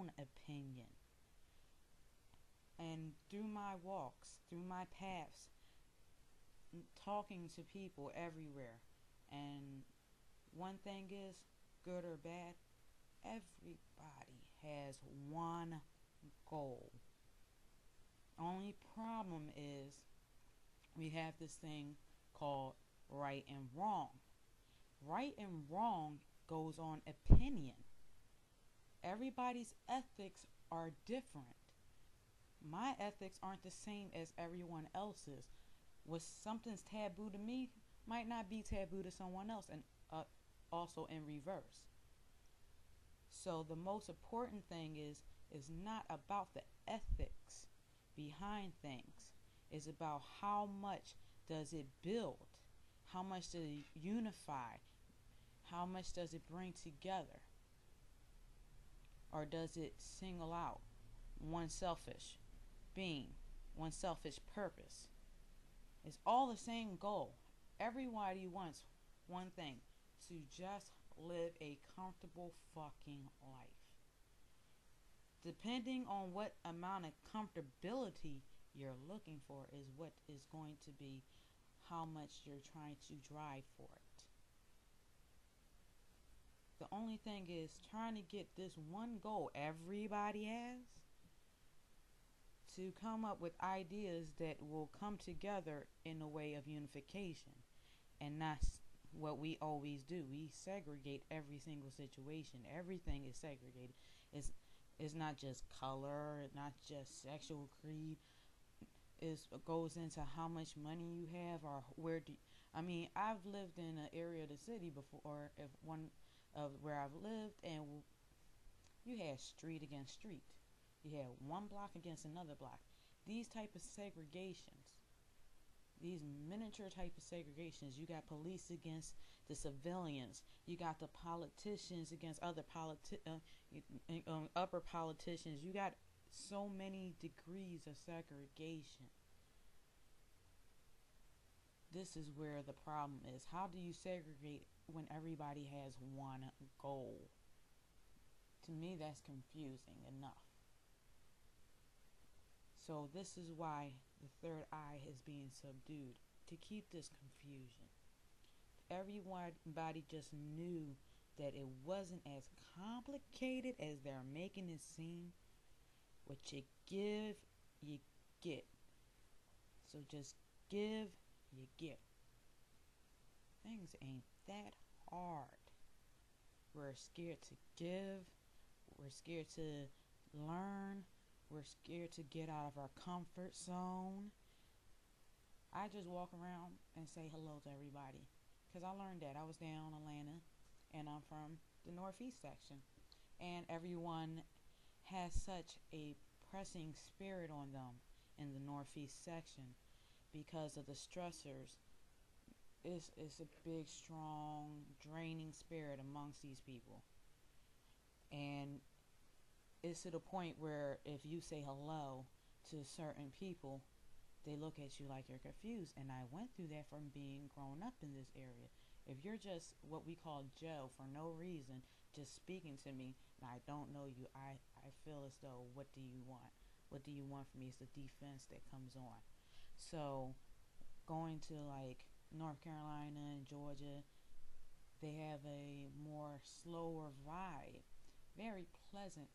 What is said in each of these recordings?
own opinion. And through my walks, through my paths, talking to people everywhere, and one thing is, good or bad, everybody has one goal. Only problem is we have this thing called right and wrong. Right and wrong goes on opinion. Everybody's ethics are different. My ethics aren't the same as everyone else's. What something's taboo to me might not be taboo to someone else, and also in reverse. So the most important thing is not about the ethics behind things. It's about how much does it build? How much does it unify? How much does it bring together? Or does it single out one selfish being, one selfish purpose? It's all the same goal. Everybody wants one thing: to just live a comfortable fucking life. Depending on what amount of comfortability you're looking for is what is going to be how much you're trying to drive for it. The only thing is trying to get this one goal everybody has, to come up with ideas that will come together in a way of unification, and not what we always do. We segregate every single situation. Everything is segregated. It's not just color, not just sexual creed. It goes into how much money you have, or where do you, I mean, I've lived in an area of the city before, if one of where I've lived, and you had street against street. You had one block against another block. These type of segregations, these miniature type of segregations, you got police against the civilians. You got the politicians against other upper politicians. You got so many degrees of segregation. This is where the problem is. How do you segregate when everybody has one goal? To me, that's confusing enough. So this is why the third eye is being subdued, to keep this confusion. If everybody just knew that it wasn't as complicated as they're making it seem. What you give, you get. So just give, you get. Things ain't that hard. We're scared to give. We're scared to learn. We're scared to get out of our comfort zone. I just walk around and say hello to everybody, because I learned that. I was down in Atlanta, and I'm from the Northeast section, and everyone has such a pressing spirit on them in the Northeast section because of the stressors. It's a big, strong, draining spirit amongst these people. And it's to the point where if you say hello to certain people, they look at you like you're confused. And I went through that from being grown up in this area. If you're just what we call Joe for no reason, just speaking to me, and I don't know you, I feel as though, what do you want? What do you want from me? It's the defense that comes on. So going to like North Carolina and Georgia, they have a more slower vibe, very pleasant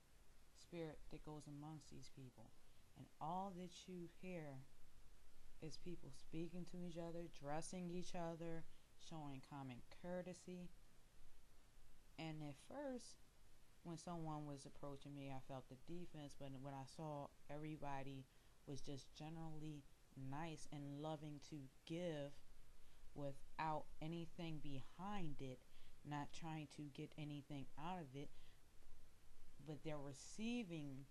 spirit that goes amongst these people. And all that you hear is people speaking to each other, dressing each other, showing common courtesy. And at first, when someone was approaching me, I felt the defense, but when I saw everybody was just generally nice and loving to give without anything behind it, not trying to get anything out of it, but they're receiving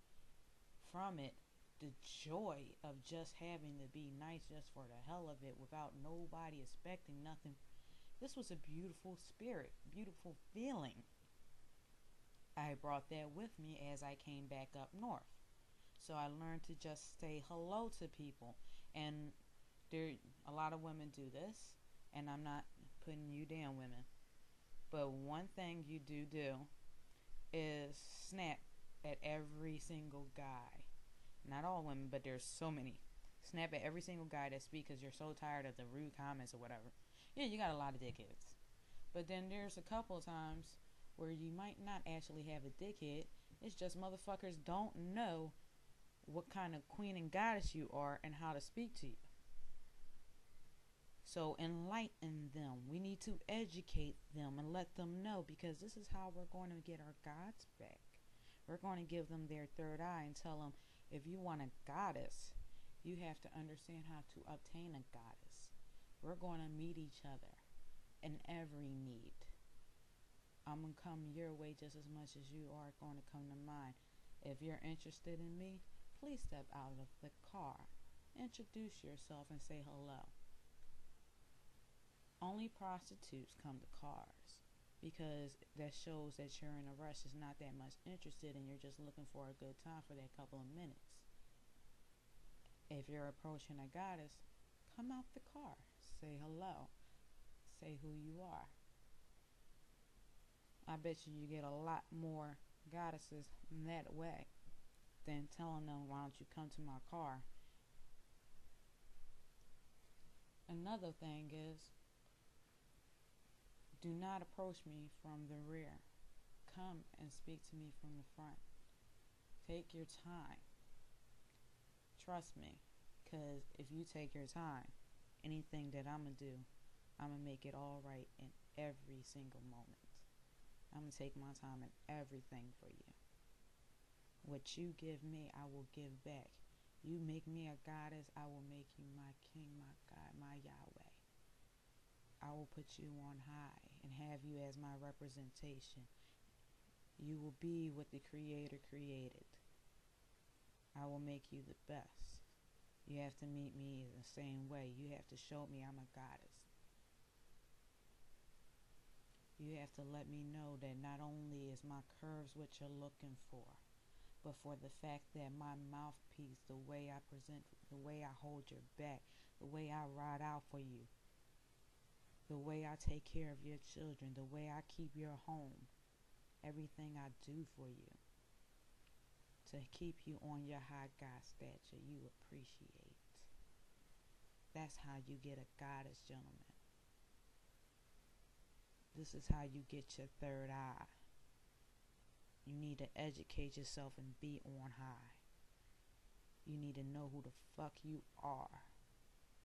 from it the joy of just having to be nice just for the hell of it without nobody expecting nothing. This was a beautiful spirit, beautiful feeling. I brought that with me as I came back up north. So I learned to just say hello to people. And there, a lot of women do this, and I'm not putting you down, women. But one thing you do is snap at every single guy. Not all women, but there's so many. Snap at every single guy that speaks because you're so tired of the rude comments or whatever. Yeah, you got a lot of dickheads. But then there's a couple of times where you might not actually have a dickhead. It's just motherfuckers don't know what kind of queen and goddess you are and how to speak to you. So enlighten them. We need to educate them and let them know, because this is how we're going to get our gods back. We're going to give them their third eye and tell them, if you want a goddess, you have to understand how to obtain a goddess. We're going to meet each other in every need. I'm going to come your way just as much as you are going to come to mine. If you're interested in me, please step out of the car. Introduce yourself and say hello. Only prostitutes come to cars, because that shows that you're in a rush, is not that much interested, and you're just looking for a good time for that couple of minutes. If you're approaching a goddess, come out the car, say hello, say who you are. I bet you get a lot more goddesses that way than telling them, why don't you come to my car. Another thing is, do not approach me from the rear. Come and speak to me from the front. Take your time. Trust me, because if you take your time, anything that I'm going to do, I'm going to make it all right in every single moment. I'm going to take my time in everything for you. What you give me, I will give back. You make me a goddess, I will make you my king, my God, my Yahweh. I will put you on high and have you as my representation. You will be what the Creator created. I will make you the best. You have to meet me the same way. You have to show me I'm a goddess. You have to let me know that not only is my curves what you're looking for, but for the fact that my mouthpiece, the way I present, the way I hold your back, the way I ride out for you, the way I take care of your children, the way I keep your home, everything I do for you to keep you on your high God stature, you appreciate. That's how you get a goddess, gentlemen. This is how you get your third eye. You need to educate yourself and be on high. You need to know who the fuck you are.